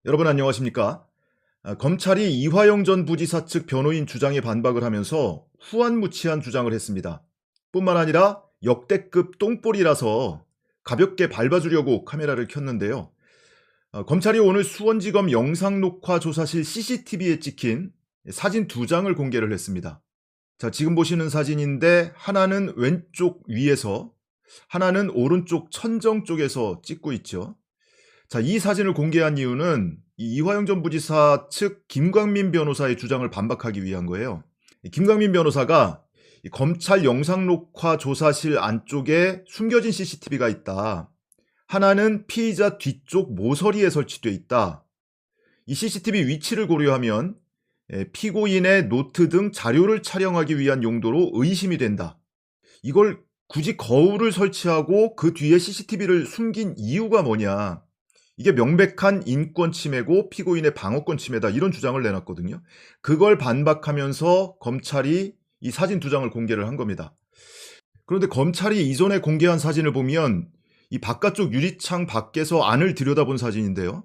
여러분 안녕하십니까? 검찰이 이화영 전 부지사 측 변호인 주장에 반박을 하면서 후안무치한 주장을 했습니다. 뿐만 아니라 역대급 똥볼이라서 가볍게 밟아주려고 카메라를 켰는데요. 검찰이 오늘 수원지검 영상녹화 조사실 CCTV에 찍힌 사진 두 장을 공개를 했습니다. 자, 지금 보시는 사진인데 하나는 왼쪽 위에서, 하나는 오른쪽 천정 쪽에서 찍고 있죠. 자, 이 사진을 공개한 이유는 이화영 전 부지사 측 김광민 변호사의 주장을 반박하기 위한 거예요. 김광민 변호사가 검찰 영상 녹화 조사실 안쪽에 숨겨진 CCTV가 있다. 하나는 피의자 뒤쪽 모서리에 설치돼 있다. 이 CCTV 위치를 고려하면 피고인의 노트 등 자료를 촬영하기 위한 용도로 의심이 된다. 이걸 굳이 거울을 설치하고 그 뒤에 CCTV를 숨긴 이유가 뭐냐. 이게 명백한 인권 침해고 피고인의 방어권 침해다, 이런 주장을 내놨거든요. 그걸 반박하면서 검찰이 이 사진 두 장을 공개를 한 겁니다. 그런데 검찰이 이전에 공개한 사진을 보면 이 바깥쪽 유리창 밖에서 안을 들여다본 사진인데요.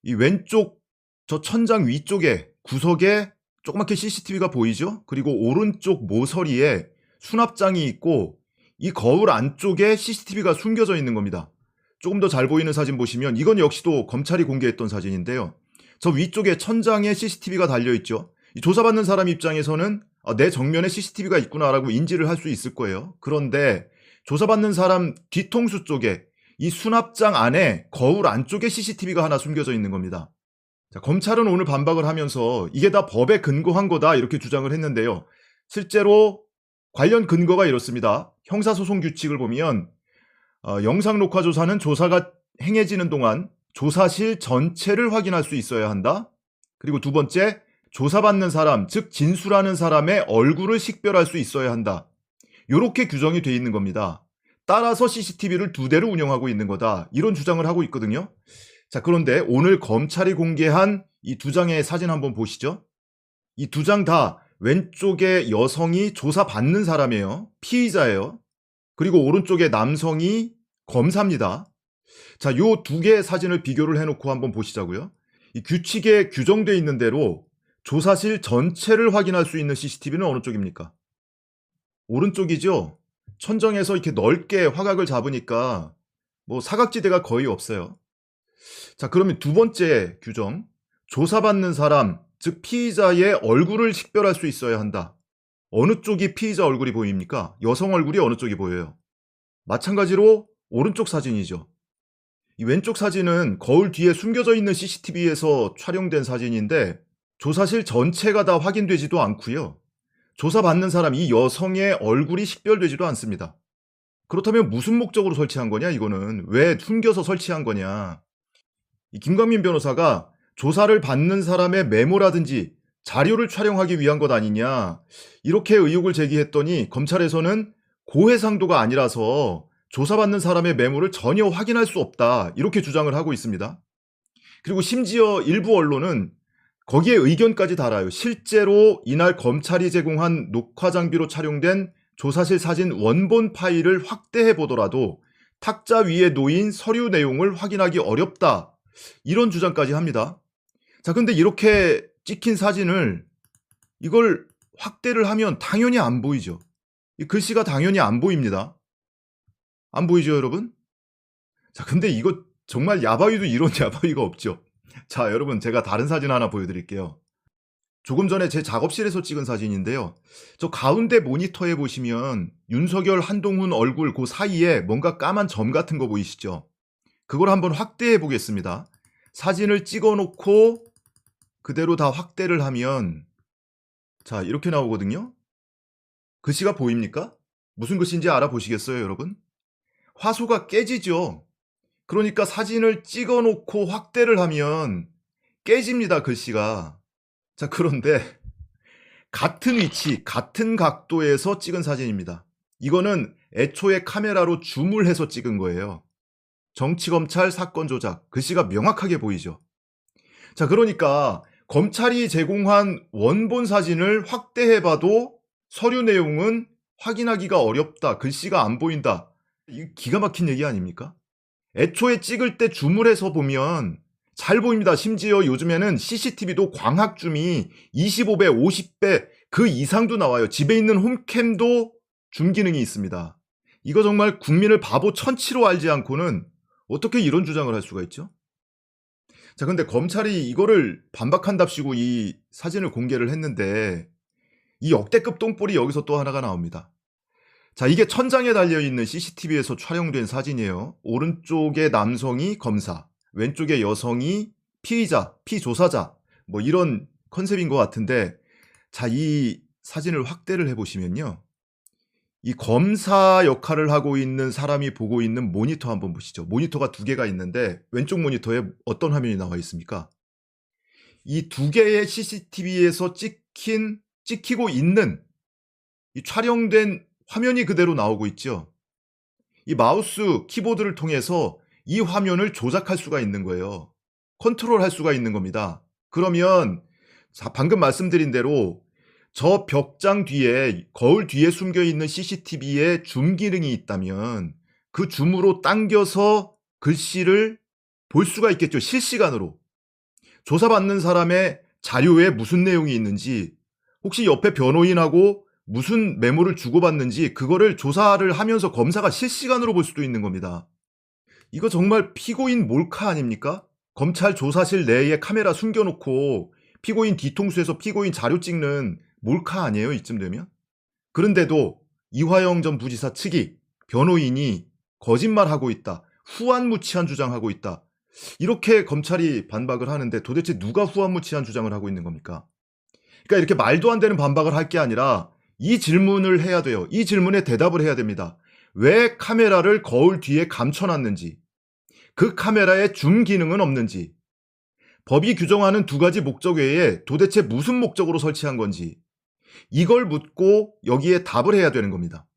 이 왼쪽 저 천장 위쪽에 구석에 조그맣게 CCTV가 보이죠? 그리고 오른쪽 모서리에 수납장이 있고 이 거울 안쪽에 CCTV가 숨겨져 있는 겁니다. 조금 더 잘 보이는 사진 보시면 이건 역시도 검찰이 공개했던 사진인데요. 저 위쪽에 천장에 CCTV가 달려있죠. 조사받는 사람 입장에서는 내 정면에 CCTV가 있구나라고 인지를 할 수 있을 거예요. 그런데 조사받는 사람 뒤통수 쪽에 이 수납장 안에 거울 안쪽에 CCTV가 하나 숨겨져 있는 겁니다. 자, 검찰은 오늘 반박을 하면서 이게 다 법에 근거한 거다 이렇게 주장을 했는데요. 실제로 관련 근거가 이렇습니다. 형사소송 규칙을 보면 영상 녹화 조사는 조사가 행해지는 동안 조사실 전체를 확인할 수 있어야 한다. 그리고 두 번째, 조사받는 사람, 즉 진술하는 사람의 얼굴을 식별할 수 있어야 한다. 이렇게 규정이 돼 있는 겁니다. 따라서 CCTV를 두 대를 운영하고 있는 거다, 이런 주장을 하고 있거든요. 자, 그런데 오늘 검찰이 공개한 이 두 장의 사진 한번 보시죠. 이 두 장 다 왼쪽에 여성이 조사받는 사람이에요. 피의자예요. 그리고 오른쪽에 남성이 검사입니다. 자, 요 두 개의 사진을 비교를 해놓고 한번 보시자고요. 이 규칙에 규정되어 있는 대로 조사실 전체를 확인할 수 있는 CCTV는 어느 쪽입니까? 오른쪽이죠. 천정에서 이렇게 넓게 화각을 잡으니까 뭐 사각지대가 거의 없어요. 자, 그러면 두 번째 규정, 조사받는 사람, 즉 피의자의 얼굴을 식별할 수 있어야 한다. 어느 쪽이 피의자 얼굴이 보입니까? 여성 얼굴이 어느 쪽이 보여요? 마찬가지로 오른쪽 사진이죠. 이 왼쪽 사진은 거울 뒤에 숨겨져 있는 CCTV에서 촬영된 사진인데 조사실 전체가 다 확인되지도 않고요. 조사받는 사람 이 여성의 얼굴이 식별되지도 않습니다. 그렇다면 무슨 목적으로 설치한 거냐, 이거는. 왜 숨겨서 설치한 거냐. 이 김광민 변호사가 조사를 받는 사람의 메모라든지 자료를 촬영하기 위한 것 아니냐, 이렇게 의혹을 제기했더니 검찰에서는 고해상도가 아니라서 조사받는 사람의 메모를 전혀 확인할 수 없다, 이렇게 주장을 하고 있습니다. 그리고 심지어 일부 언론은 거기에 의견까지 달아요. 실제로 이날 검찰이 제공한 녹화 장비로 촬영된 조사실 사진 원본 파일을 확대해 보더라도 탁자 위에 놓인 서류 내용을 확인하기 어렵다, 이런 주장까지 합니다. 자, 근데 이렇게 찍힌 사진을 이걸 확대를 하면 당연히 안 보이죠. 이 글씨가 당연히 안 보입니다. 안 보이죠, 여러분? 자, 근데 이거 정말 야바위도 이런 야바위가 없죠. 자, 여러분, 제가 다른 사진 하나 보여드릴게요. 조금 전에 제 작업실에서 찍은 사진인데요. 저 가운데 모니터에 보시면 윤석열, 한동훈 얼굴 그 사이에 뭔가 까만 점 같은 거 보이시죠? 그걸 한번 확대해 보겠습니다. 사진을 찍어 놓고 그대로 다 확대를 하면 자, 이렇게 나오거든요. 글씨가 보입니까? 무슨 글씨인지 알아보시겠어요, 여러분? 화소가 깨지죠. 그러니까 사진을 찍어 놓고 확대를 하면 깨집니다, 글씨가. 자, 그런데 같은 위치, 같은 각도에서 찍은 사진입니다. 이거는 애초에 카메라로 줌을 해서 찍은 거예요. 정치검찰 사건 조작, 글씨가 명확하게 보이죠. 자, 그러니까 검찰이 제공한 원본 사진을 확대해봐도 서류 내용은 확인하기가 어렵다, 글씨가 안 보인다. 이거 기가 막힌 얘기 아닙니까? 애초에 찍을 때 줌을 해서 보면 잘 보입니다. 심지어 요즘에는 CCTV도 광학줌이 25배, 50배 그 이상도 나와요. 집에 있는 홈캠도 줌 기능이 있습니다. 이거 정말 국민을 바보 천치로 알지 않고는 어떻게 이런 주장을 할 수가 있죠? 자, 근데 검찰이 이거를 반박한답시고 이 사진을 공개를 했는데 이 역대급 똥볼이 여기서 또 하나가 나옵니다. 자, 이게 천장에 달려있는 CCTV에서 촬영된 사진이에요. 오른쪽에 남성이 검사, 왼쪽에 여성이 피의자, 피조사자, 뭐 이런 컨셉인 것 같은데, 자, 이 사진을 확대를 해보시면요. 이 검사 역할을 하고 있는 사람이 보고 있는 모니터 한번 보시죠. 모니터가 두 개가 있는데, 왼쪽 모니터에 어떤 화면이 나와 있습니까? 이 두 개의 CCTV에서 찍히고 있는 이 촬영된 화면이 그대로 나오고 있죠. 이 마우스 키보드를 통해서 이 화면을 조작할 수가 있는 거예요. 컨트롤할 수가 있는 겁니다. 그러면 방금 말씀드린 대로 저 벽장 뒤에 거울 뒤에 숨겨 있는 CCTV에 줌 기능이 있다면 그 줌으로 당겨서 글씨를 볼 수가 있겠죠. 실시간으로. 조사받는 사람의 자료에 무슨 내용이 있는지, 혹시 옆에 변호인하고 무슨 메모를 주고받는지 그거를 조사를 하면서 검사가 실시간으로 볼 수도 있는 겁니다. 이거 정말 피고인 몰카 아닙니까? 검찰 조사실 내에 카메라 숨겨놓고 피고인 뒤통수에서 피고인 자료 찍는 몰카 아니에요, 이쯤 되면? 그런데도 이화영 전 부지사 측이, 변호인이 거짓말하고 있다, 후안무치한 주장하고 있다, 이렇게 검찰이 반박을 하는데 도대체 누가 후안무치한 주장을 하고 있는 겁니까? 그러니까 이렇게 말도 안 되는 반박을 할 게 아니라 이 질문을 해야 돼요. 이 질문에 대답을 해야 됩니다. 왜 카메라를 거울 뒤에 감춰놨는지, 그 카메라에 줌 기능은 없는지, 법이 규정하는 두 가지 목적 외에 도대체 무슨 목적으로 설치한 건지, 이걸 묻고 여기에 답을 해야 되는 겁니다.